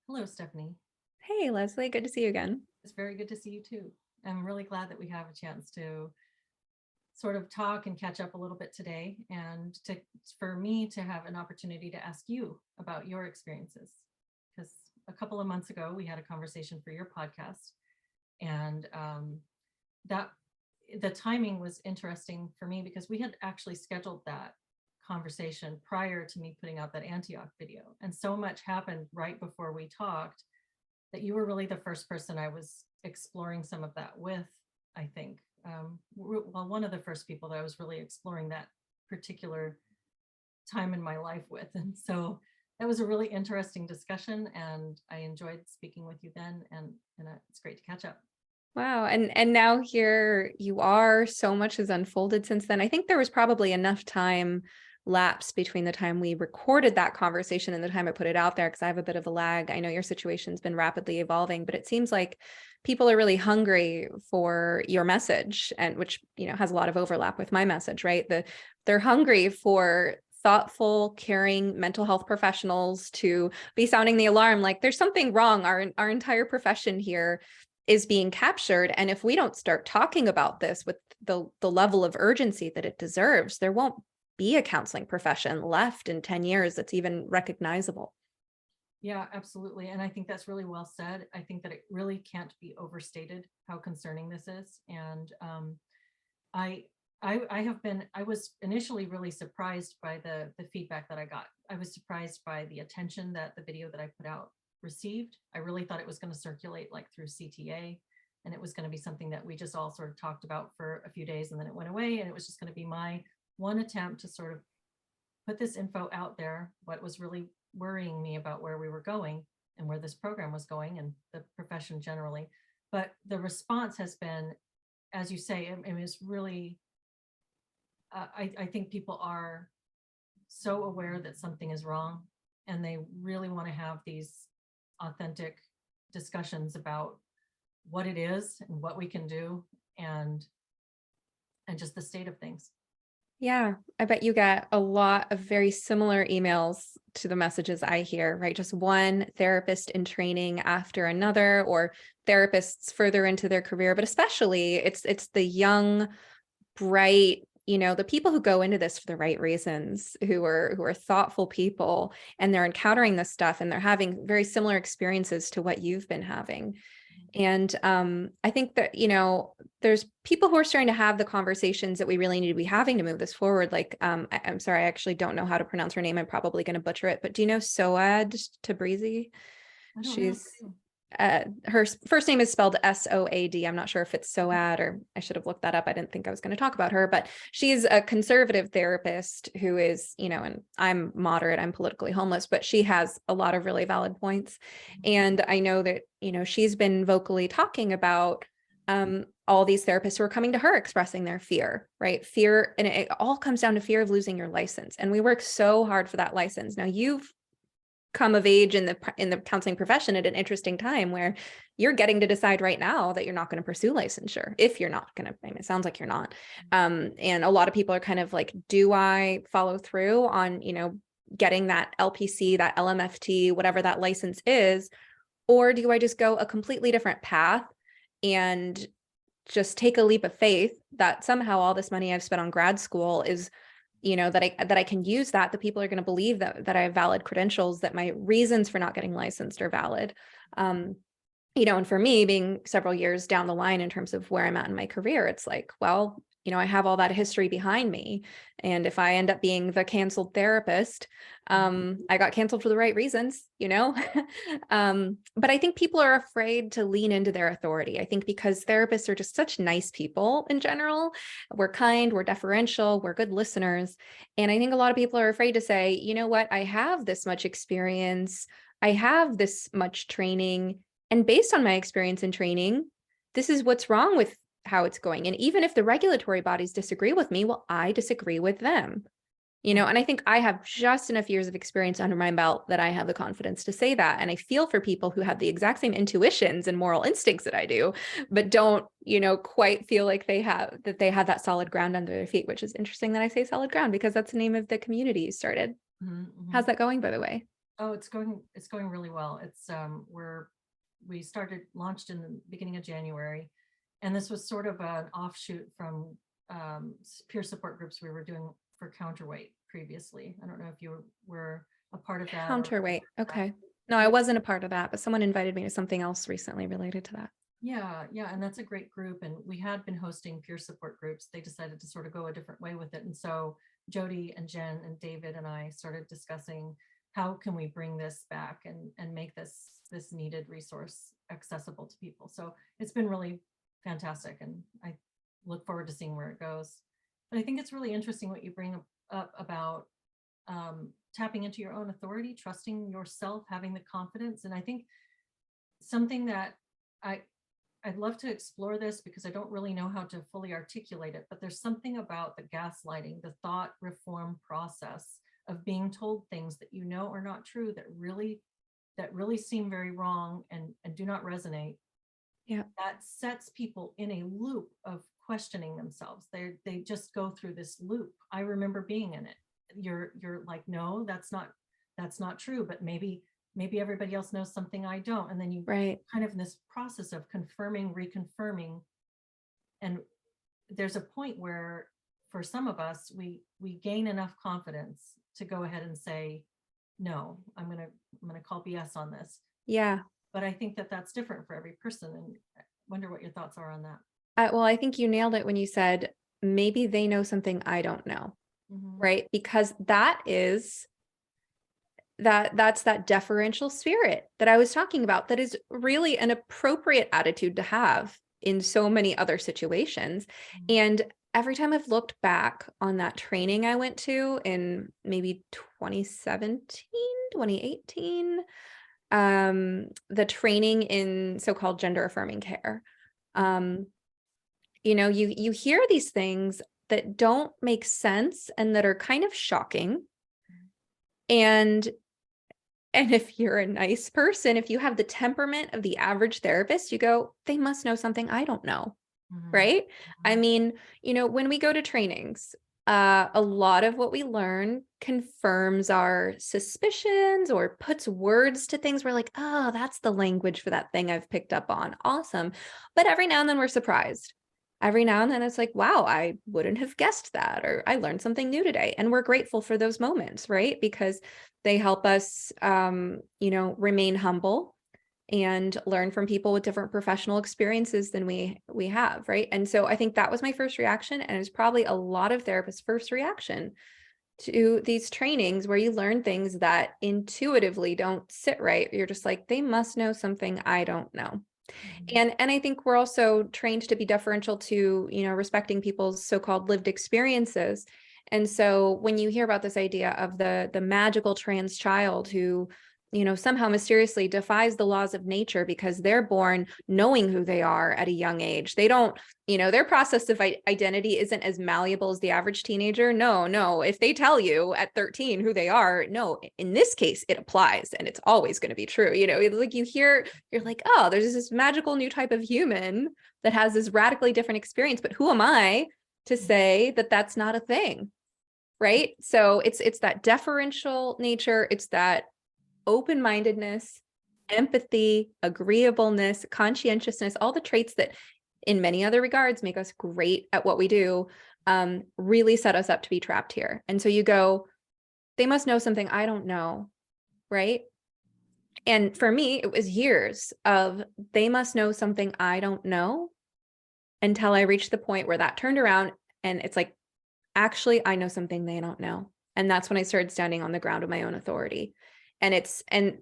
Hello, Stephanie. Hey, Leslie, good to see you again. It's very good to see you too. I'm really glad that we have a chance to sort of talk and catch up a little bit today and for me to have an opportunity to ask you about your experiences. Because a couple of months ago, we had a conversation for your podcast, and that the timing was interesting for me because we had actually scheduled that conversation prior to me putting out that Antioch video. And so much happened right before we talked that you were really the first person I was exploring some of that with, I think. Well, one of the first people that I was really exploring that particular time in my life with. And so that was a really interesting discussion, and I enjoyed speaking with you then, and it's great to catch up. Wow. And now here you are, so much has unfolded since then. I think there was probably enough time lapse between the time we recorded that conversation and the time I put it out there, because I have a bit of a lag. I know your situation's been rapidly evolving, but it seems like people are really hungry for your message, and which, has a lot of overlap with my message, right? They're hungry for thoughtful, caring mental health professionals to be sounding the alarm, like there's something wrong. Our entire profession here is being captured. And if we don't start talking about this with the level of urgency that it deserves, there won't be a counseling profession left in 10 years that's even recognizable. Yeah, absolutely. And I think that's really well said. I think that it really can't be overstated how concerning this is. And I I was initially really surprised by the feedback that I got. I was surprised by the attention that the video that I put out received. I really thought it was going to circulate like through CTA, and it was going to be something that we just all sort of talked about for a few days, and then it went away, and it was just going to be my one attempt to sort of put this info out there, what was really worrying me about where we were going and where this program was going and the profession generally. But the response has been, as you say, it was really, I think people are so aware that something is wrong, and they really want to have these authentic discussions about what it is and what we can do, and just the state of things. Yeah, I bet you get a lot of very similar emails to the messages I hear, right? Just one therapist in training after another, or therapists further into their career, but especially it's the young, bright, the people who go into this for the right reasons, who are thoughtful people, and they're encountering this stuff and they're having very similar experiences to what you've been having. And I think that, there's people who are starting to have the conversations that we really need to be having to move this forward. Like, I'm sorry, I actually don't know how to pronounce her name. I'm probably going to butcher it, but do you know Soad Tabrizi? I don't know. She's her first name is spelled Soad. I'm not sure if it's Soad, or I should have looked that up. I didn't think I was going to talk about her, but she's a conservative therapist who is, and I'm moderate, I'm politically homeless, but she has a lot of really valid points. And I know that, she's been vocally talking about all these therapists who are coming to her expressing their fear, right? Fear, and it all comes down to fear of losing your license. And we work so hard for that license. Now you've come of age in the counseling profession at an interesting time where you're getting to decide right now that you're not going to pursue licensure. If you're not going to, I mean, it sounds like you're not. And a lot of people are kind of like, do I follow through on, getting that LPC, that LMFT, whatever that license is, or do I just go a completely different path and just take a leap of faith that somehow all this money I've spent on grad school is, that I can use that people are going to believe that I have valid credentials, that my reasons for not getting licensed are valid. And for me, being several years down the line in terms of where I'm at in my career, it's like, well, I have all that history behind me. And if I end up being the canceled therapist, I got canceled for the right reasons, but I think people are afraid to lean into their authority. I think because therapists are just such nice people in general. We're kind, we're deferential, we're good listeners. And I think a lot of people are afraid to say, you know what, I have this much experience, I have this much training, and based on my experience and training, this is what's wrong with how it's going. And even if the regulatory bodies disagree with me, well, I disagree with them. And I think I have just enough years of experience under my belt that I have the confidence to say that. And I feel for people who have the exact same intuitions and moral instincts that I do, but don't, quite feel like they have that solid ground under their feet, which is interesting that I say solid ground because that's the name of the community you started. Mm-hmm. How's that going, by the way? Oh, it's going really well. We launched in the beginning of January, and this was sort of an offshoot from peer support groups we were doing for Counterweight previously. I don't know if you were a part of that. Counterweight. Okay. No, I wasn't a part of that, but someone invited me to something else recently related to that. Yeah, yeah, and that's a great group. And we had been hosting peer support groups. They decided to sort of go a different way with it. And so Jody and Jen and David and I started discussing how can we bring this back and make this needed resource accessible to people. So it's been really fantastic, and I look forward to seeing where it goes. But I think it's really interesting what you bring up about tapping into your own authority, trusting yourself, having the confidence. And I think something that I'd love to explore this because I don't really know how to fully articulate it, but there's something about the gaslighting, the thought reform process of being told things that you know are not true, that really seem very wrong and do not resonate. Yeah. That sets people in a loop of questioning themselves. They just go through this loop. I remember being in it. You're like, no, that's not true, but maybe everybody else knows something I don't. And then you Right. kind of in this process of confirming, reconfirming. And there's a point where for some of us, we gain enough confidence to go ahead and say, no, I'm going to call BS on this. Yeah. But I think that that's different for every person. And I wonder what your thoughts are on that. Well, I think you nailed it when you said, maybe they know something I don't know. Mhm. Right. Because that's that deferential spirit that I was talking about. That is really an appropriate attitude to have in so many other situations. Mhm. And every time I've looked back on that training I went to in maybe 2017, 2018, the training in so-called gender affirming care, you hear these things that don't make sense and that are kind of shocking. And if you're a nice person, if you have the temperament of the average therapist, you go, they must know something I don't know. Mhm. Right? I Mhm. mean, when we go to trainings, a lot of what we learn confirms our suspicions or puts words to things. We're like, oh, that's the language for that thing I've picked up on. Awesome. But every now and then we're surprised. Every now and then it's like, wow, I wouldn't have guessed that, or I learned something new today. And we're grateful for those moments, right? Because they help us, remain humble and learn from people with different professional experiences than we have, right? And so I think that was my first reaction, and it's probably a lot of therapists' first reaction to these trainings where you learn things that intuitively don't sit right. You're just like, they must know something I don't know. Mhm. And I think we're also trained to be deferential to, respecting people's so-called lived experiences. And so when you hear about this idea of the magical trans child who, somehow mysteriously defies the laws of nature because they're born knowing who they are at a young age, they don't, their process of identity isn't as malleable as the average teenager. No. If they tell you at 13 who they are, no, in this case, it applies and it's always going to be true. Like you're like, oh, there's this magical new type of human that has this radically different experience, but who am I to say that that's not a thing? Right. So it's that deferential nature. It's that open-mindedness, empathy, agreeableness, conscientiousness, all the traits that in many other regards make us great at what we do, really set us up to be trapped here. And so you go, they must know something I don't know, right? And for me, it was years of they must know something I don't know until I reached the point where that turned around and it's like, actually, I know something they don't know. And that's when I started standing on the ground of my own authority. And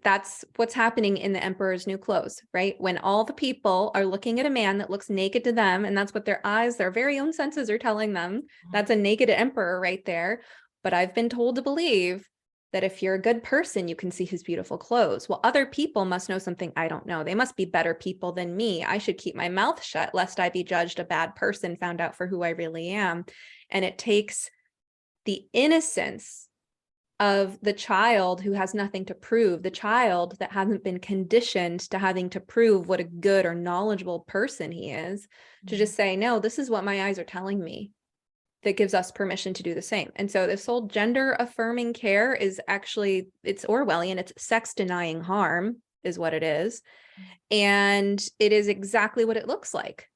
that's what's happening in The Emperor's New Clothes, right? When all the people are looking at a man that looks naked to them, and that's what their eyes, their very own senses are telling them. That's a naked emperor right there. But I've been told to believe that if you're a good person, you can see his beautiful clothes. Well, other people must know something I don't know. They must be better people than me. I should keep my mouth shut lest I be judged a bad person, found out for who I really am. And it takes the innocence of the child who has nothing to prove, the child that hasn't been conditioned to having to prove what a good or knowledgeable person he is, to just say, no, this is what my eyes are telling me. that gives us permission to do the same. And so this whole gender affirming care is actually, it's Orwellian, it's sex denying harm is what it is. And it is exactly what it looks like.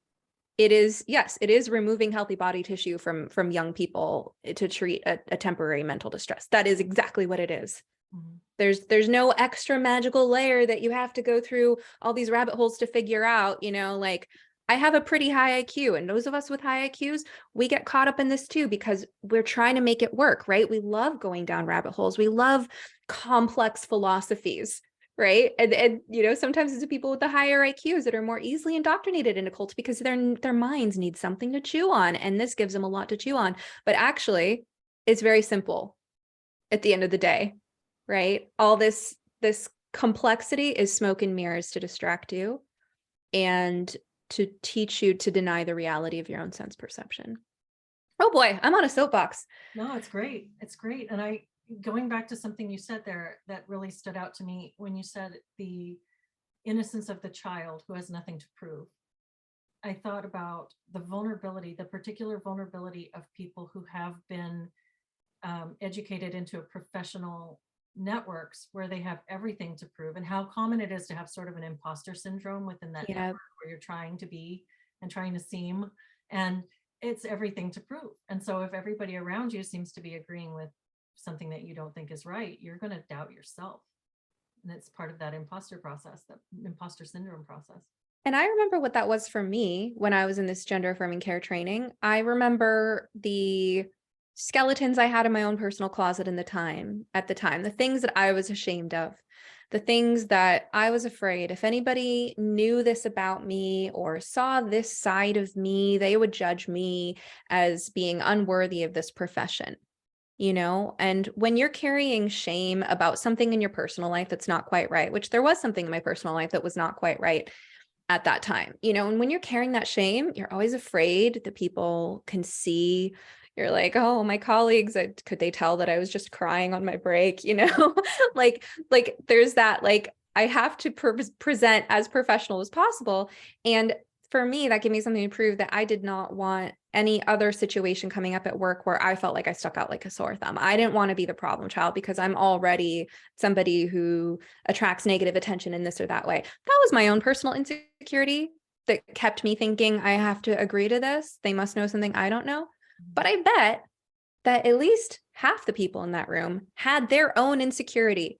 It is, yes, it is removing healthy body tissue from young people to treat a temporary mental distress. That is exactly what it is. Mhm. There's no extra magical layer that you have to go through all these rabbit holes to figure out, like I have a pretty high IQ, and those of us with high IQs, we get caught up in this too, because we're trying to make it work, right? We love going down rabbit holes. We love complex philosophies, right? And sometimes it's the people with the higher IQs that are more easily indoctrinated into cults because their minds need something to chew on, and this gives them a lot to chew on. But actually, it's very simple at the end of the day, right? All this complexity is smoke and mirrors to distract you and to teach you to deny the reality of your own sense perception. Oh boy, I'm on a soapbox. No, it's great. It's great. And going back to something you said there that really stood out to me when you said the innocence of the child who has nothing to prove. I thought about the particular vulnerability of people who have been educated into a professional networks where they have everything to prove, and how common it is to have sort of an imposter syndrome within that Yeah. network where you're trying to be and trying to seem, and it's everything to prove. And so if everybody around you seems to be agreeing with something that you don't think is right, you're going to doubt yourself. And it's part of that imposter process, that imposter syndrome process. And I remember what that was for me when I was in this gender affirming care training. I remember the skeletons I had in my own personal closet at the time, the things that I was ashamed of, the things that I was afraid if anybody knew this about me or saw this side of me, they would judge me as being unworthy of this profession. And when you're carrying shame about something in your personal life that's not quite right, which there was something in my personal life that was not quite right at that time, and when you're carrying that shame, you're always afraid that people can see. You're like, oh, my colleagues, could they tell that I was just crying on my break? Like there's that, like, I have to present as professional as possible. And for me, that gave me something to prove that I did not want any other situation coming up at work where I felt like I stuck out like a sore thumb. I didn't want to be the problem child because I'm already somebody who attracts negative attention in this or that way. That was my own personal insecurity that kept me thinking I have to agree to this. They must know something I don't know. But I bet that at least half the people in that room had their own insecurity,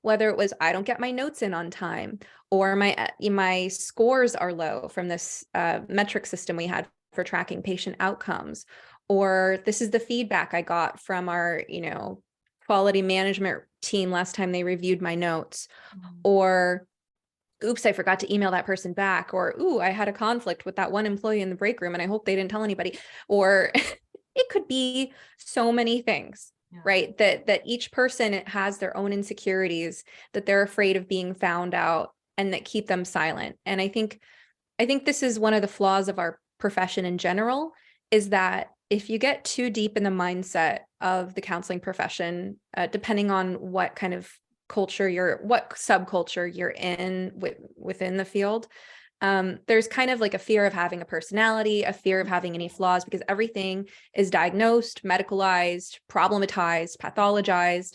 whether it was I don't get my notes in on time, or my scores are low from this metric system we had for tracking patient outcomes, or this is the feedback I got from our, quality management team last time they reviewed my notes, or oops, I forgot to email that person back, or ooh, I had a conflict with that one employee in the break room and I hope they didn't tell anybody, or it could be so many things. Yeah. Right? That each person has their own insecurities that they're afraid of being found out and that keep them silent. And I think this is one of the flaws of our profession in general, is that if you get too deep in the mindset of the counseling profession, depending on what kind of what subculture you're in within the field, there's kind of like a fear of having a personality, a fear of having any flaws, because everything is diagnosed, medicalized, problematized, pathologized.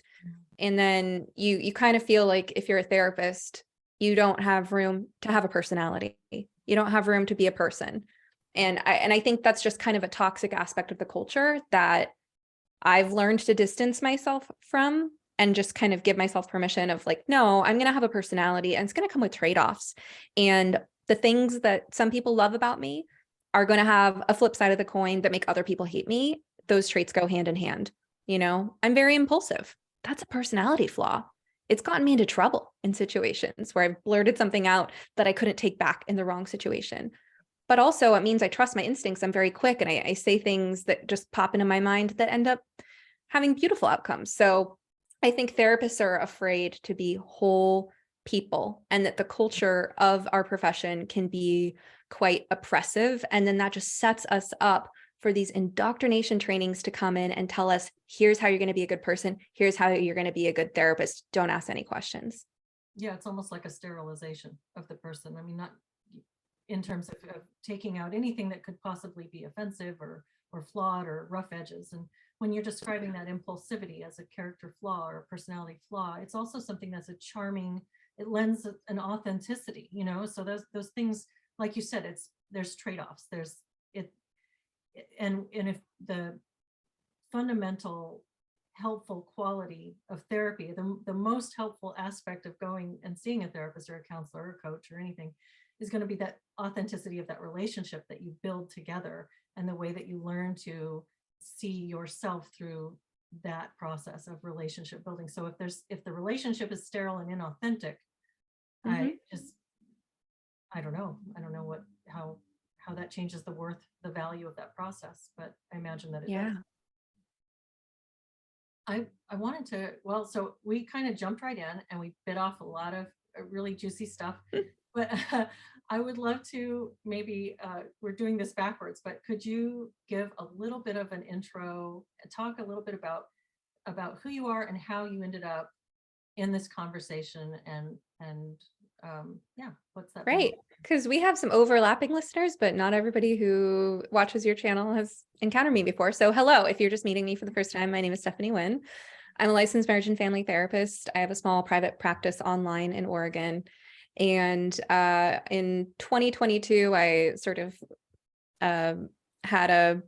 And then you kind of feel like if you're a therapist, you don't have room to have a personality. You don't have room to be a person. And I think that's just kind of a toxic aspect of the culture that I've learned to distance myself from, and just kind of give myself permission of like, no, I'm going to have a personality and it's going to come with trade-offs. And the things that some people love about me are going to have a flip side of the coin that make other people hate me. Those traits go hand in hand. I'm very impulsive. That's a personality flaw. It's gotten me into trouble in situations where I've blurted something out that I couldn't take back in the wrong situation. But also it means I trust my instincts. I'm very quick and I say things that just pop into my mind that end up having beautiful outcomes. So I think therapists are afraid to be whole people, and that the culture of our profession can be quite oppressive. And then that just sets us up for these indoctrination trainings to come in and tell us, here's how you're going to be a good person. Here's how you're going to be a good therapist. Don't ask any questions. Yeah, it's almost like a sterilization of the person. I mean, not in terms of taking out anything that could possibly be offensive or flawed or rough edges. And when you're describing that impulsivity as a character flaw or a personality flaw, it's also something that's a charming, it lends an authenticity, you know. So those things, like you said, there's trade-offs. There's it, and if the fundamental helpful quality of therapy, the most helpful aspect of going and seeing a therapist or a counselor or a coach or anything is going to be that authenticity of that relationship that you build together, and the way that you learn to see yourself through that process of relationship building. So if the relationship is sterile and inauthentic, I don't know how that changes the value of that process, but I imagine that it does. I wanted to, well, so we kind of jumped right in and we bit off a lot of really juicy stuff, but I would love to maybe, we're doing this backwards, but could you give a little bit of an intro, talk a little bit about who you are and how you ended up in this conversation, and yeah, what's that? Right, because we have some overlapping listeners, but not everybody who watches your channel has encountered me before. So hello, if you're just meeting me for the first time, my name is Stephanie Winn. I'm a licensed marriage and family therapist. I have a small private practice online in Oregon. And in 2022, I sort of had a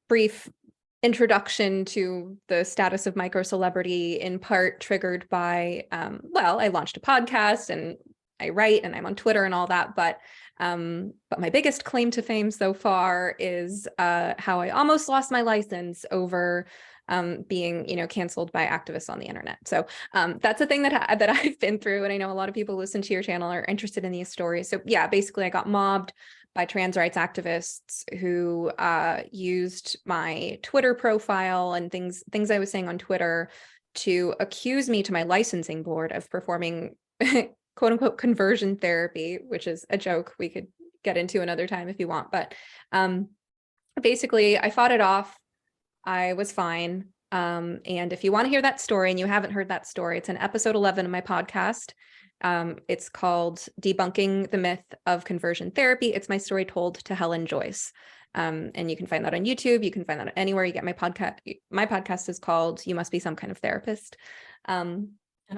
brief introduction to the status of micro celebrity, in part triggered by, well, I launched a podcast and I write and I'm on Twitter and all that, but my biggest claim to fame so far is how I almost lost my license over being, canceled by activists on the internet. So that's a thing that I've been through, and I know a lot of people who listen to your channel are interested in these stories. So yeah, basically I got mobbed by trans rights activists who used my Twitter profile and things I was saying on Twitter to accuse me to my licensing board of performing quote unquote conversion therapy, which is a joke we could get into another time if you want. But basically I fought it off. I was fine. And if you want to hear that story and you haven't heard that story, it's in episode 11 of my podcast. It's called Debunking the Myth of Conversion Therapy. It's my story told to Helen Joyce. And you can find that on YouTube. You can find that anywhere you get my podcast. My podcast is called You Must Be Some Kind of Therapist. And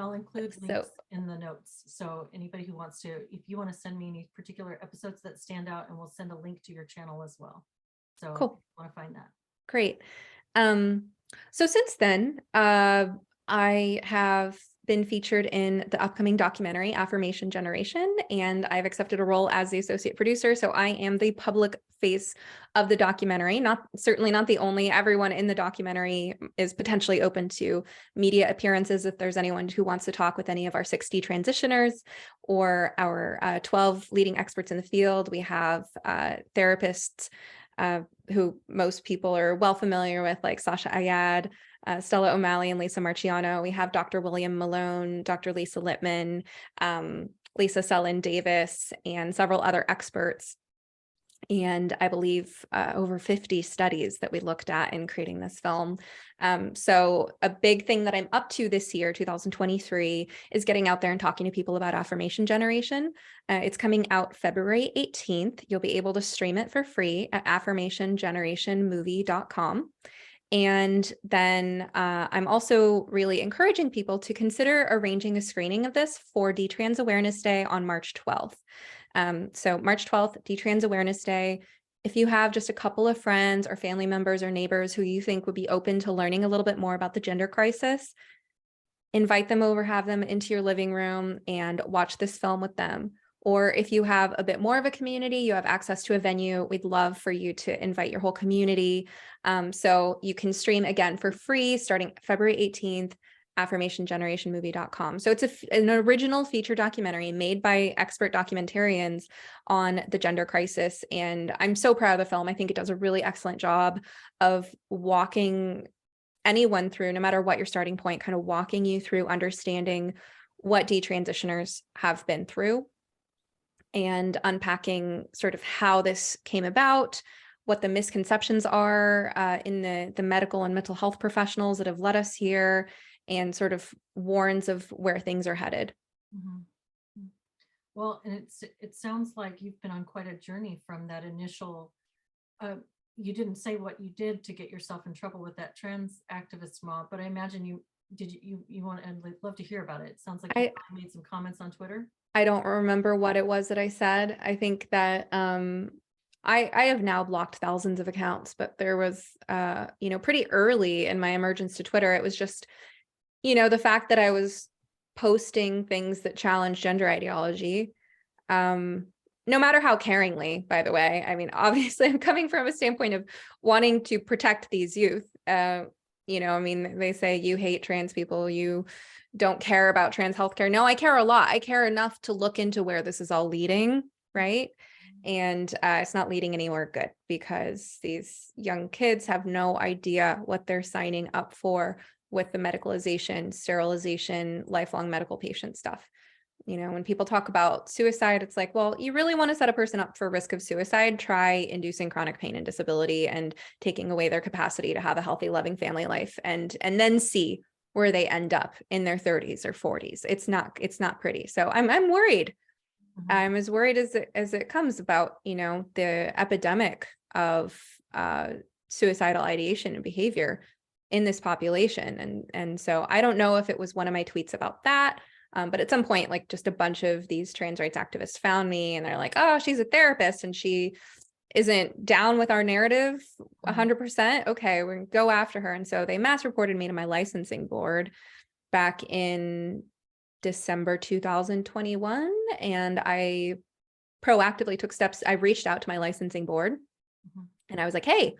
I'll include links in the notes. So anybody who wants to, if you want to send me any particular episodes that stand out, and we'll send a link to your channel as well. So cool. If you want to find that. Great. So since then, I have been featured in the upcoming documentary Affirmation Generation, and I've accepted a role as the associate producer. So I am the public face of the documentary, certainly not the only. Everyone in the documentary is potentially open to media appearances if there's anyone who wants to talk with any of our 60 transitioners or our 12 leading experts in the field. We have therapists who most people are well familiar with, like Sasha Ayad, Stella O'Malley, and Lisa Marciano. We have Dr. William Malone, Dr. Lisa Littman, Lisa Selin Davis, and several other experts. And I believe over 50 studies that we looked at in creating this film. So a big thing that I'm up to this year, 2023, is getting out there and talking to people about Affirmation Generation. It's coming out February 18th. You'll be able to stream it for free at affirmationgenerationmovie.com. And then I'm also really encouraging people to consider arranging a screening of this for D-Trans Awareness Day on March 12th. So March 12th, D-Trans Awareness Day. If you have just a couple of friends or family members or neighbors who you think would be open to learning a little bit more about the gender crisis, invite them over, have them into your living room and watch this film with them. Or if you have a bit more of a community, you have access to a venue, we'd love for you to invite your whole community. So you can stream again for free starting February 18th, affirmationgenerationmovie.com. So it's an original feature documentary made by expert documentarians on the gender crisis. And I'm so proud of the film. I think it does a really excellent job of walking anyone through, no matter what your starting point, kind of walking you through understanding what detransitioners have been through and unpacking sort of how this came about, what the misconceptions are in the medical and mental health professionals that have led us here, and sort of warns of where things are headed. Mm-hmm. Well, and it sounds like you've been on quite a journey from that initial you didn't say what you did to get yourself in trouble with that trans activist mob, but I imagine you want to, I'd love to hear about it. It sounds like you made some comments on Twitter. I don't remember what it was that I said. I think that I have now blocked thousands of accounts, but there was pretty early in my emergence to Twitter, it was just, the fact that I was posting things that challenge gender ideology, no matter how caringly, by the way. I mean, obviously I'm coming from a standpoint of wanting to protect these youth. I mean, they say you hate trans people, you don't care about trans healthcare. No, I care a lot. I care enough to look into where this is all leading, right? And it's not leading anywhere good, because these young kids have no idea what they're signing up for with the medicalization, sterilization, lifelong medical patient stuff. When people talk about suicide, it's like, well, you really want to set a person up for risk of suicide, try inducing chronic pain and disability and taking away their capacity to have a healthy, loving family life, and then see where they end up in their 30s or 40s. It's not pretty. So I'm worried. Mhm. I'm as worried as it comes about, the epidemic of suicidal ideation and behavior in this population. And so I don't know if it was one of my tweets about that. But at some point, like, just a bunch of these trans rights activists found me and they're like, oh, she's a therapist and she isn't down with our narrative 100%. Okay, we're gonna go after her. And so they mass reported me to my licensing board back in December 2021. And I proactively took steps. I reached out to my licensing board and I was like, hey,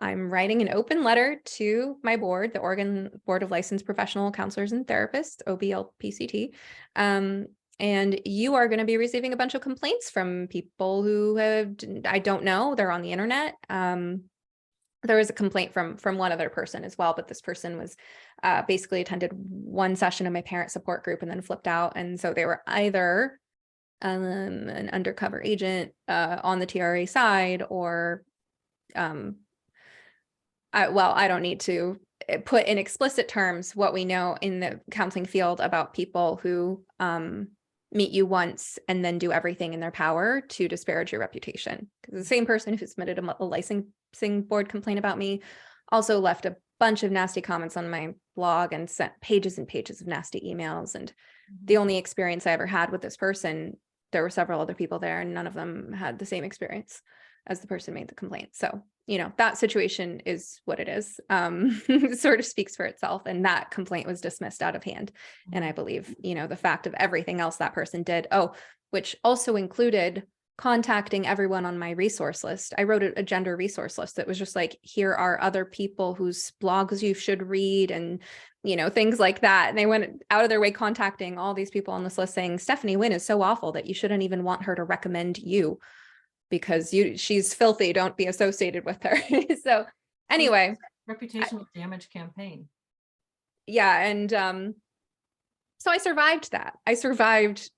I'm writing an open letter to my board, the Oregon Board of Licensed Professional Counselors and Therapists, OBLPCT. And you are going to be receiving a bunch of complaints from people who I don't know, they're on the internet. There was a complaint from one other person as well, but this person was basically attended one session of my parent support group and then flipped out. And so they were either an undercover agent on the TRA side, or I don't need to put in explicit terms what we know in the counseling field about people who meet you once and then do everything in their power to disparage your reputation. Because the same person who submitted a licensing board complaint about me also left a bunch of nasty comments on my blog and sent pages and pages of nasty emails. And the only experience I ever had with this person, there were several other people there and none of them had the same experience as the person made the complaint. So, that situation is what it is. It sort of speaks for itself. And that complaint was dismissed out of hand. And I believe, the fact of everything else that person did, which also included contacting everyone on my resource list. I wrote a gender resource list that was just like, here are other people whose blogs you should read and, things like that. And they went out of their way contacting all these people on this list saying, Stephanie Winn is so awful that you shouldn't even want her to recommend you, because she's filthy. Don't be associated with her. So anyway, reputational damage campaign. Yeah. And so I survived that. I survived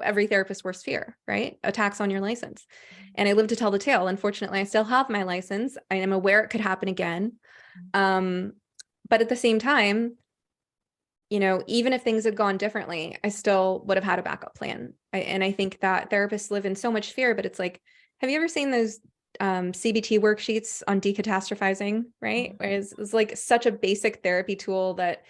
every therapist's worst fear, right? Attacks on your license. And I lived to tell the tale. Unfortunately, I still have my license. I am aware it could happen again. But at the same time, even if things had gone differently, I still would have had a backup plan. And I think that therapists live in so much fear, but it's like, have you ever seen those CBT worksheets on decatastrophizing, right? Where it's like such a basic therapy tool that,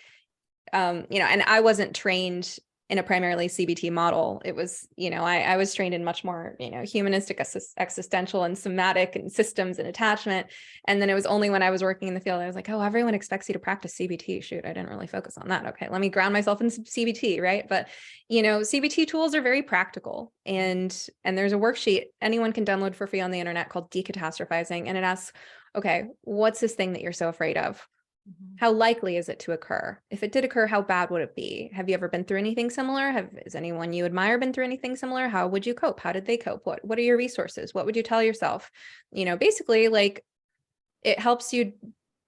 and I wasn't trained in a primarily CBT model. It was, I was trained in much more, humanistic, existential and somatic and systems and attachment. And then it was only when I was working in the field, I was like, oh, everyone expects you to practice CBT. Shoot, I didn't really focus on that. Okay, let me ground myself in some CBT, right? But, CBT tools are very practical. And there's a worksheet anyone can download for free on the internet called Decatastrophizing. And it asks, okay, what's this thing that you're so afraid of? How likely is it to occur? If it did occur, how bad would it be? Have you ever been through anything similar? Has anyone you admire been through anything similar? How would you cope? How did they cope? What are your resources? What would you tell yourself? Basically, like, it helps you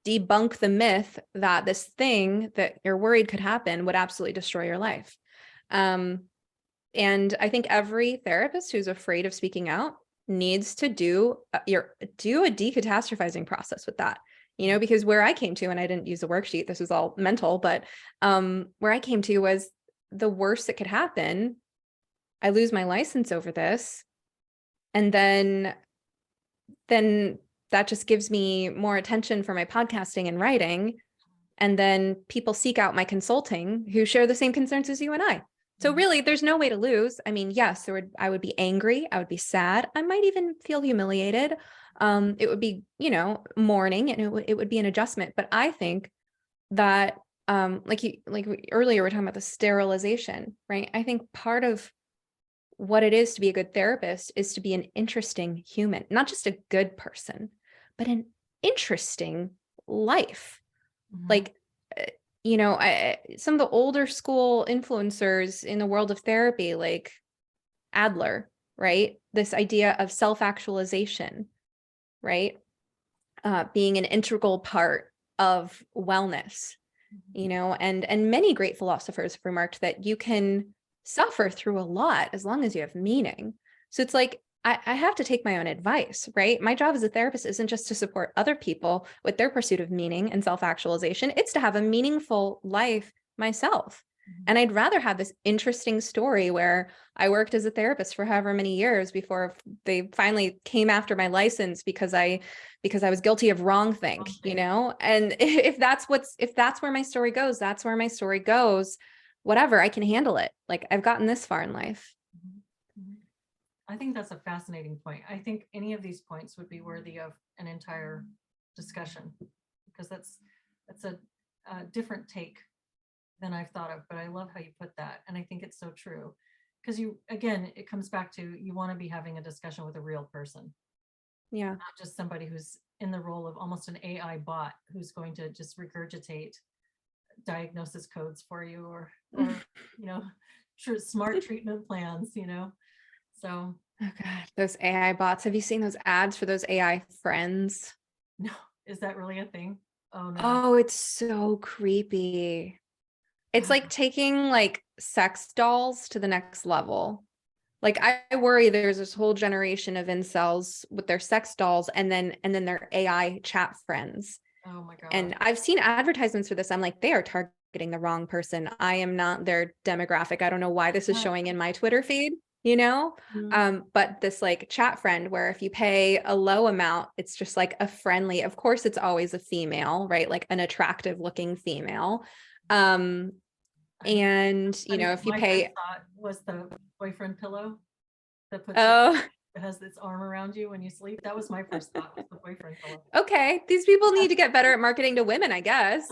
debunk the myth that this thing that you're worried could happen would absolutely destroy your life. And I think every therapist who's afraid of speaking out needs to do a decatastrophizing process with that. Because where I came to, and I didn't use the worksheet, this was all mental, but where I came to was the worst that could happen. I lose my license over this. And then that just gives me more attention for my podcasting and writing. And then people seek out my consulting who share the same concerns as you and I. So really, there's no way to lose. I mean, yes, I would be angry. I would be sad. I might even feel humiliated. It would be, mourning, and it would be an adjustment. But I think that, earlier, we're talking about the sterilization, right? I think part of what it is to be a good therapist is to be an interesting human, not just a good person, but an interesting life. Like, some of the older school influencers in the world of therapy, like Adler, right? This idea of self-actualization, right? Being an integral part of wellness, and many great philosophers have remarked that you can suffer through a lot as long as you have meaning. So it's like, I have to take my own advice, right? My job as a therapist isn't just to support other people with their pursuit of meaning and self-actualization. It's to have a meaningful life myself. And I'd rather have this interesting story where I worked as a therapist for however many years before they finally came after my license because I was guilty of wrong thing, And if that's where my story goes, that's where my story goes. Whatever, I can handle it. Like, I've gotten this far in life. I think that's a fascinating point. I think any of these points would be worthy of an entire discussion, because that's a different take than I've thought of, but I love how you put that. And I think it's so true, because it comes back to, you want to be having a discussion with a real person. Yeah. Not just somebody who's in the role of almost an AI bot who's going to just regurgitate diagnosis codes for you, or smart treatment plans, So, oh God, those AI bots. Have you seen those ads for those AI friends? no, is that really a thing? Oh no. Oh, it's so creepy. It's like taking like sex dolls to the next level. Like, I worry there's this whole generation of incels with their sex dolls and then their AI chat friends. Oh my God. And I've seen advertisements for this. I'm like, they are targeting the wrong person. I am not their demographic. I don't know why this is showing in my Twitter feed, but this like chat friend where if you pay a low amount, it's just like a friendly, of course, it's always a female, right? Like an attractive looking female. And if you pay, was the boyfriend pillow that puts it has its arm around you when you sleep. That was my first thought, was the boyfriend pillow. Okay, these people need to get better at marketing to women, I guess.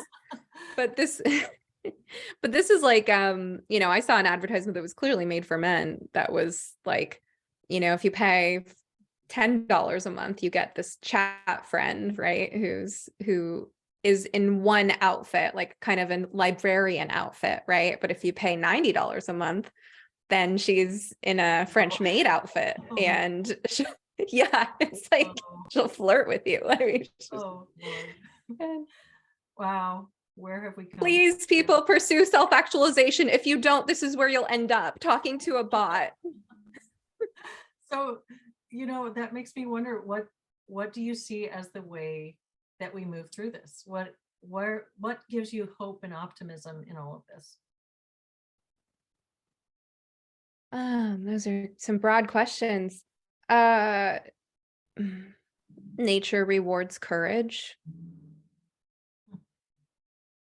But this is like, I saw an advertisement that was clearly made for men that was like, if you pay $10 a month, you get this chat friend, right? Who is in one outfit, like kind of a librarian outfit, right? But if you pay $90 a month, then she's in a French maid outfit, and it's like she'll flirt with you. I mean, Lord. Wow, where have we come? Please, people, pursue self-actualization. If you don't, this is where you'll end up, talking to a bot. So, that makes me wonder, what do you see as the way that we move through this? What gives you hope and optimism in all of this? Those are some broad questions. Nature rewards courage.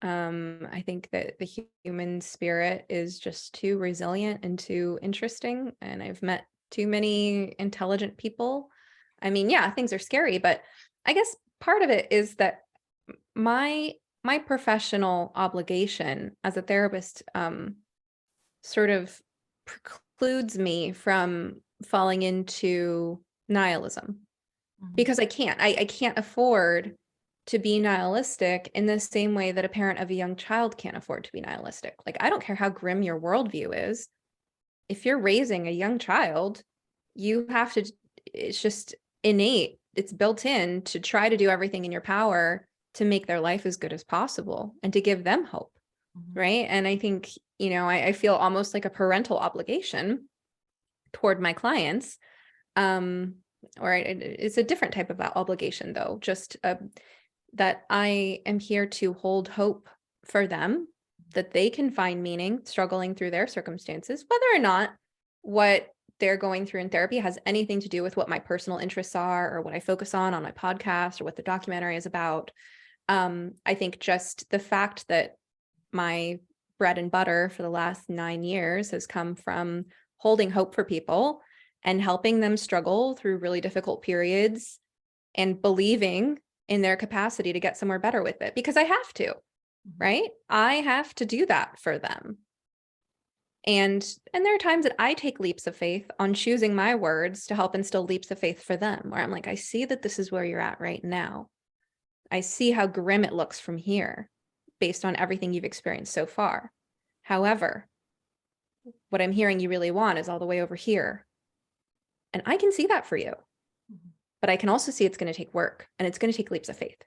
I think that the human spirit is just too resilient and too interesting. And I've met too many intelligent people. I mean, yeah, things are scary, but I guess part of it is that my professional obligation as a therapist sort of precludes me from falling into nihilism, because I can't afford to be nihilistic in the same way that a parent of a young child can't afford to be nihilistic. Like, I don't care how grim your worldview is. If you're raising a young child, you have to, it's just innate. It's built in to try to do everything in your power to make their life as good as possible and to give them hope. Right. And I think, I feel almost like a parental obligation toward my clients. Or it's a different type of obligation, though, just that I am here to hold hope for them, that they can find meaning struggling through their circumstances, whether or not what they're going through in therapy has anything to do with what my personal interests are or what I focus on my podcast or what the documentary is about. I think just the fact that my bread and butter for the last 9 years has come from holding hope for people and helping them struggle through really difficult periods and believing in their capacity to get somewhere better with it, because I have to, right? I have to do that for them. And there are times that I take leaps of faith on choosing my words to help instill leaps of faith for them, where I'm like, I see that this is where you're at right now. I see how grim it looks from here based on everything you've experienced so far. However, what I'm hearing you really want is all the way over here. And I can see that for you, but I can also see it's going to take work and it's going to take leaps of faith.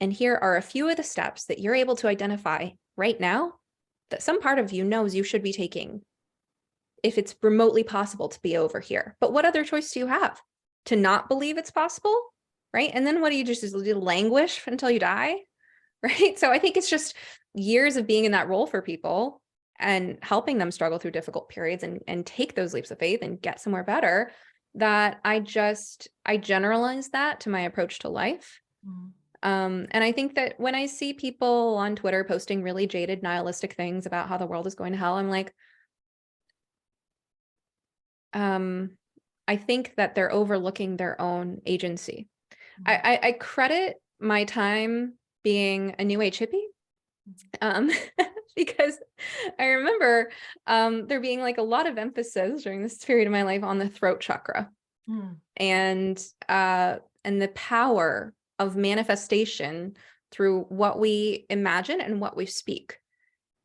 And here are a few of the steps that you're able to identify right now that some part of you knows you should be taking if it's remotely possible to be over here. But what other choice do you have? To not believe it's possible, right? And then what do you just do, languish until you die, right? So I think it's just years of being in that role for people and helping them struggle through difficult periods and take those leaps of faith and get somewhere better, that I generalize that to my approach to life. And I think that when I see people on Twitter posting really jaded, nihilistic things about how the world is going to hell, I'm like, I think that they're overlooking their own agency. I credit my time being a New Age hippie, because I remember there being like a lot of emphasis during this period of my life on the throat chakra and the power of manifestation through what we imagine and what we speak.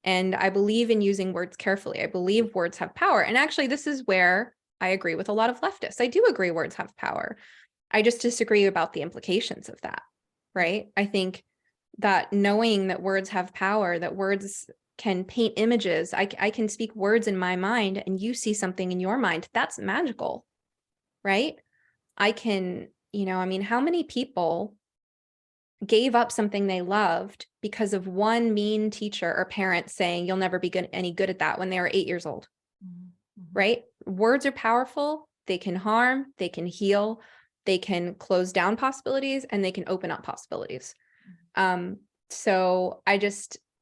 And I believe in using words carefully. I believe words have power. And actually, this is where I agree with a lot of leftists. I do agree words have power. I just disagree about the implications of that, right? I think that knowing that words have power, that words can paint images, I can speak words in my mind and you see something in your mind, that's magical, right? I can, how many people gave up something they loved because of one mean teacher or parent saying, you'll never be any good at that when they were 8 years old, right? Words are powerful. They can harm, they can heal, they can close down possibilities, and they can open up possibilities. So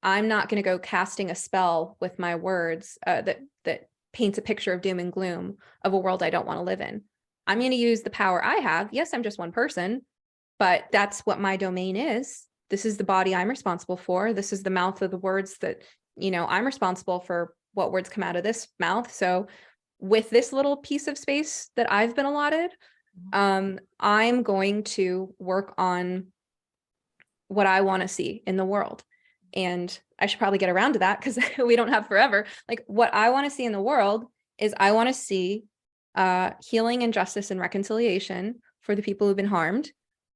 I'm not going to go casting a spell with my words that paints a picture of doom and gloom of a world I don't want to live in. I'm going to use the power I have. Yes, I'm just one person, but that's what my domain is. This is the body I'm responsible for. This is the mouth of the words that, I'm responsible for what words come out of this mouth. So with this little piece of space that I've been allotted, I'm going to work on what I want to see in the world. And I should probably get around to that because we don't have forever. Like, what I want to see in the world is I want to see healing and justice and reconciliation for the people who've been harmed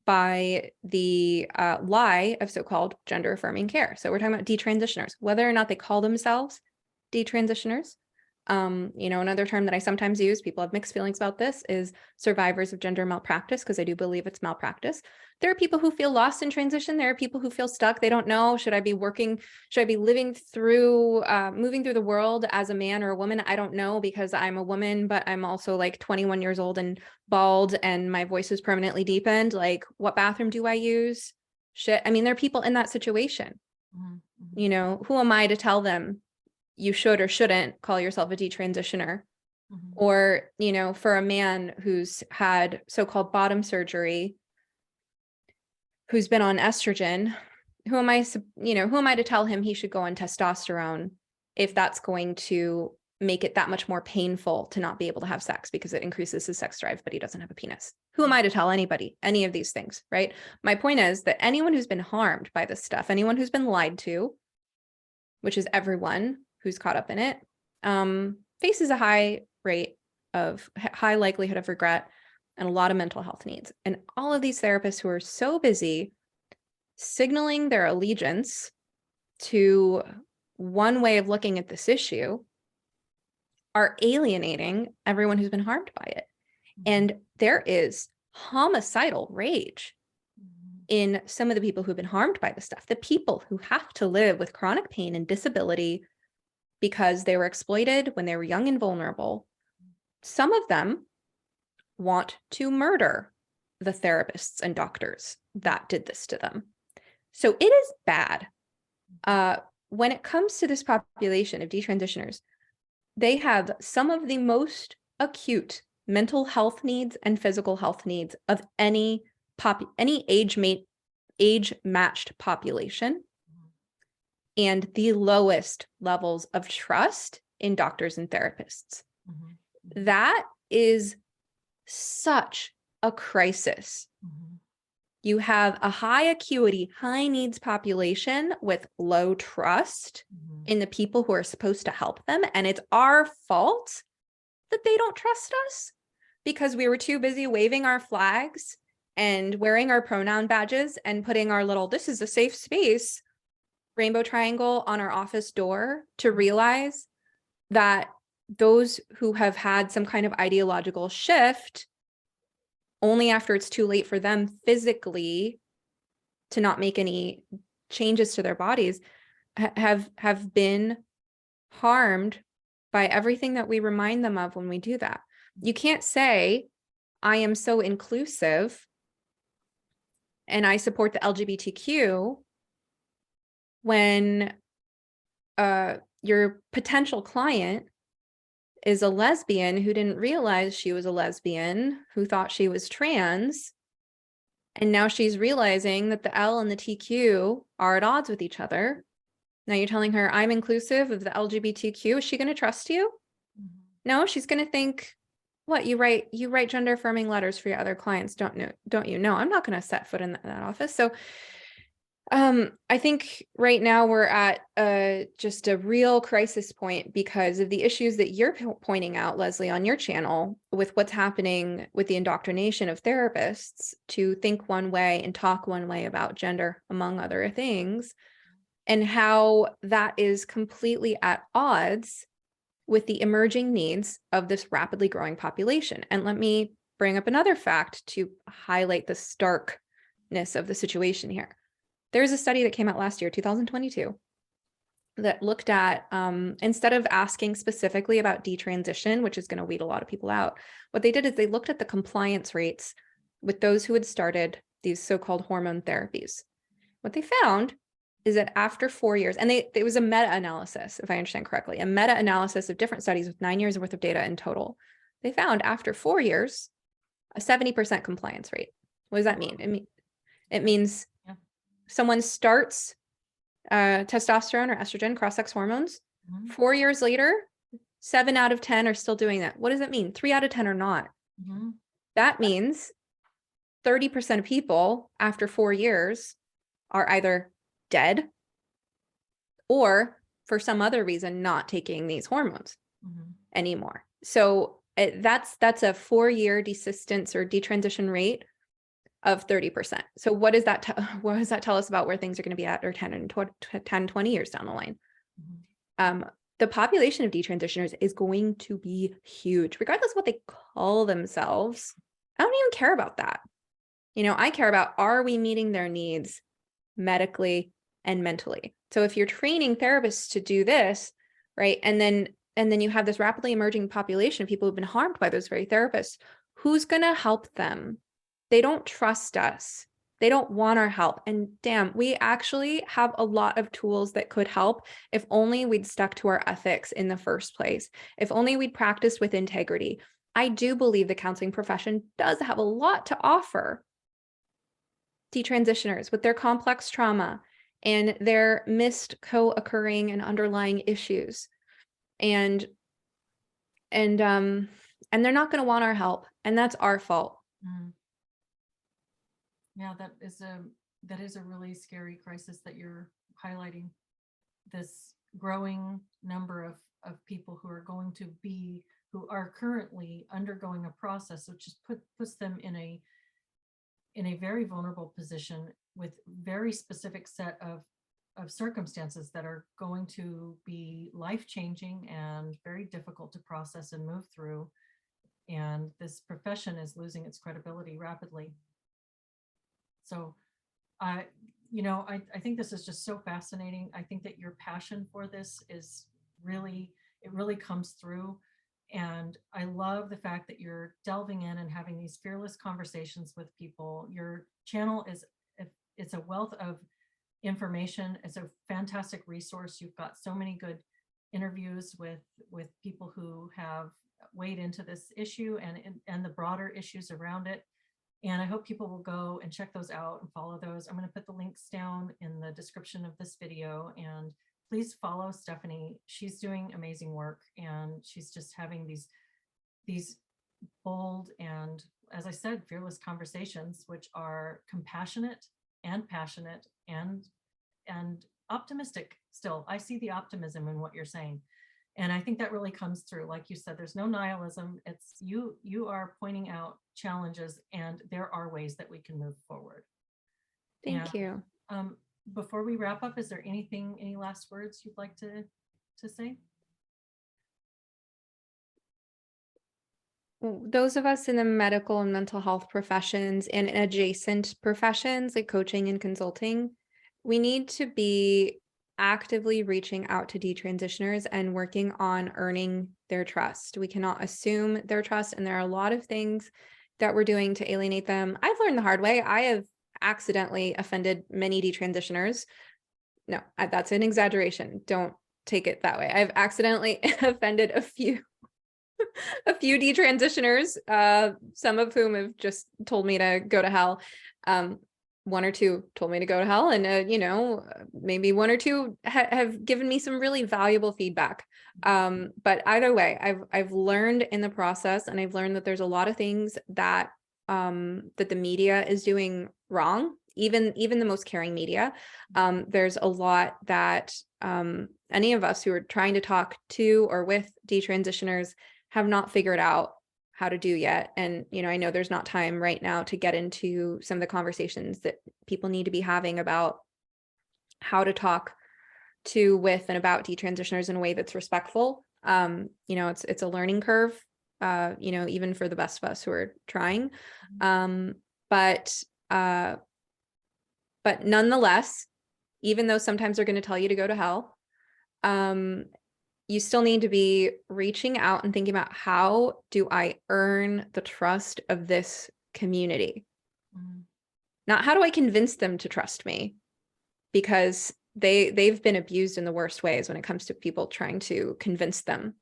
by the lie of so-called gender affirming care. So we're talking about detransitioners, whether or not they call themselves detransitioners. Another term that I sometimes use, people have mixed feelings about this, is survivors of gender malpractice, because I do believe it's malpractice. There are people who feel lost in transition. There are people who feel stuck. They don't know, should I be living through, moving through the world as a man or a woman? I don't know, because I'm a woman, but I'm also like 21 years old and bald and my voice is permanently deepened. Like, what bathroom do I use? Shit. I mean, there are people in that situation. Who am I to tell them you should or shouldn't call yourself a detransitioner? Or, for a man who's had so-called bottom surgery, who's been on estrogen, who am I to tell him he should go on testosterone if that's going to make it that much more painful to not be able to have sex because it increases his sex drive, but he doesn't have a penis? Who am I to tell anybody any of these things, right? My point is that anyone who's been harmed by this stuff, anyone who's been lied to, which is everyone who's caught up in it, faces a high likelihood of regret and a lot of mental health needs. And all of these therapists who are so busy signaling their allegiance to one way of looking at this issue are alienating everyone who's been harmed by it. And there is homicidal rage in some of the people who've been harmed by this stuff, the people who have to live with chronic pain and disability because they were exploited when they were young and vulnerable. Some of them want to murder the therapists and doctors that did this to them. So it is bad. When it comes to this population of detransitioners, they have some of the most acute mental health needs and physical health needs of any age matched population, and the lowest levels of trust in doctors and therapists. That is such a crisis. You have a high acuity, high needs population with low trust in the people who are supposed to help them. And it's our fault that they don't trust us because we were too busy waving our flags and wearing our pronoun badges and putting our little, this is a safe space, rainbow triangle on our office door to realize that those who have had some kind of ideological shift, only after it's too late for them physically to not make any changes to their bodies, have been harmed by everything that we remind them of when we do that. You can't say, I am so inclusive and I support the LGBTQ when your potential client is a lesbian who didn't realize she was a lesbian, who thought she was trans. And now she's realizing that the L and the TQ are at odds with each other. Now you're telling her, I'm inclusive of the LGBTQ. Is she going to trust you? No, she's going to think, what, you write gender affirming letters for your other clients, don't you? No, I'm not going to set foot in that office. So I think right now we're at just a real crisis point because of the issues that you're pointing out, Leslie, on your channel with what's happening with the indoctrination of therapists to think one way and talk one way about gender, among other things, and how that is completely at odds with the emerging needs of this rapidly growing population. And let me bring up another fact to highlight the starkness of the situation here. There's a study that came out last year, 2022, that looked at, instead of asking specifically about detransition, which is going to weed a lot of people out, what they did is they looked at the compliance rates with those who had started these so-called hormone therapies. What they found is that after 4 years, and it was a meta-analysis, if I understand correctly, a meta-analysis of different studies with 9 years worth of data in total. They found after 4 years, a 70% compliance rate. What does that mean? It means someone starts testosterone or estrogen, cross-sex hormones. 4 years later, 7 out of 10 are still doing that. What does that mean? 3 out of 10 are not. That means 30% of people after 4 years are either dead or for some other reason not taking these hormones anymore. So that's a 4-year desistance or detransition rate of 30%. So what does that tell us about where things are going to be at or 10, 20 years down the line? The population of detransitioners is going to be huge, regardless of what they call themselves. I don't even care about that. I care about, are we meeting their needs medically and mentally? So if you're training therapists to do this, right, and then you have this rapidly emerging population of people who've been harmed by those very therapists, who's going to help them? They don't trust us. They don't want our help. And damn, we actually have a lot of tools that could help if only we'd stuck to our ethics in the first place. If only we'd practiced with integrity. I do believe the counseling profession does have a lot to offer detransitioners with their complex trauma and their missed co-occurring and underlying issues. And they're not going to want our help. And that's our fault. Yeah, that is a really scary crisis that you're highlighting. This growing number of people who are currently undergoing a process, which just puts them in a very vulnerable position with very specific set of circumstances that are going to be life-changing and very difficult to process and move through. And this profession is losing its credibility rapidly. So I think this is just so fascinating. I think that your passion for this it really comes through. And I love the fact that you're delving in and having these fearless conversations with people. Your channel is, it's a wealth of information. It's a fantastic resource. You've got so many good interviews with people who have weighed into this issue and the broader issues around it. And I hope people will go and check those out and follow those. I'm going to put the links down in the description of this video, and please follow Stephanie. She's doing amazing work, and she's just having these bold and, as I said, fearless conversations, which are compassionate and passionate and optimistic. Still, I see the optimism in what you're saying. And I think that really comes through. Like you said, there's no nihilism. It's you are pointing out challenges, and there are ways that we can move forward. Thank you. Before we wrap up, is there any last words you'd like to say? Those of us in the medical and mental health professions and in adjacent professions like coaching and consulting, we need to be actively reaching out to detransitioners and working on earning their trust. We cannot assume their trust, and there are a lot of things that we're doing to alienate them. I've learned the hard way. I have accidentally offended many detransitioners. No, that's an exaggeration. Don't take it that way. I've accidentally offended a few detransitioners, some of whom have just told me to go to hell. One or two told me to go to hell, and maybe one or two have given me some really valuable feedback. But either way, I've learned in the process, and I've learned that there's a lot of things that that the media is doing wrong, even the most caring media. There's a lot that any of us who are trying to talk to or with detransitioners have not figured out how to do yet. And, I know there's not time right now to get into some of the conversations that people need to be having about how to talk to, with, and about detransitioners in a way that's respectful. It's a learning curve, even for the best of us who are trying. But nonetheless, even though sometimes they're going to tell you to go to hell, you still need to be reaching out and thinking about, how do I earn the trust of this community? Not how do I convince them to trust me, because they've been abused in the worst ways when it comes to people trying to convince them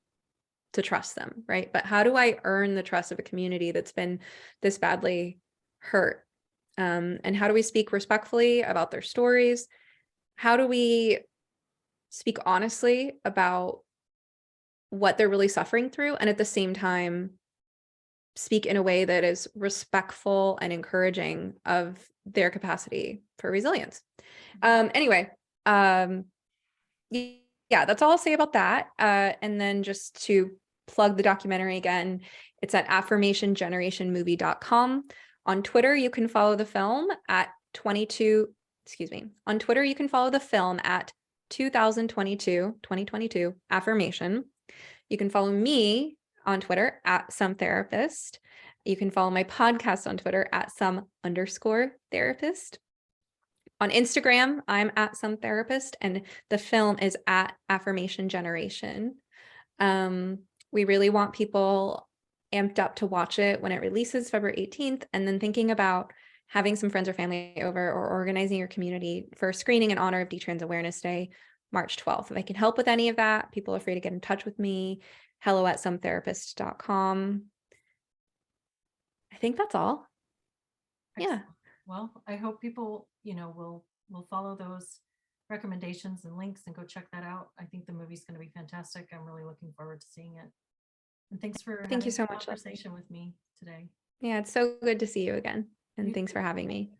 to trust them, right? But how do I earn the trust of a community that's been this badly hurt? And how do we speak respectfully about their stories? How do we speak honestly about what they're really suffering through, and at the same time speak in a way that is respectful and encouraging of their capacity for resilience? Anyway, yeah, that's all I'll say about that. And then just to plug the documentary again, it's at affirmationgenerationmovie.com. On Twitter, you can follow the film at 2022 affirmation. You can follow me on Twitter at sometherapist. You can follow my podcast on Twitter at some_therapist. On Instagram, I'm at sometherapist, and the film is at Affirmation Generation. We really want people amped up to watch it when it releases February 18th, and then thinking about having some friends or family over, or organizing your community for a screening in honor of Detrans Awareness Day, March 12th. If I can help with any of that, people are free to get in touch with me. hello@sometherapist.com. I think that's all. Excellent. Yeah. Well, I hope people, will follow those recommendations and links and go check that out. I think the movie's going to be fantastic. I'm really looking forward to seeing it. And thanks for having you so a much, conversation with me today. Yeah, it's so good to see you again. And thanks for having me.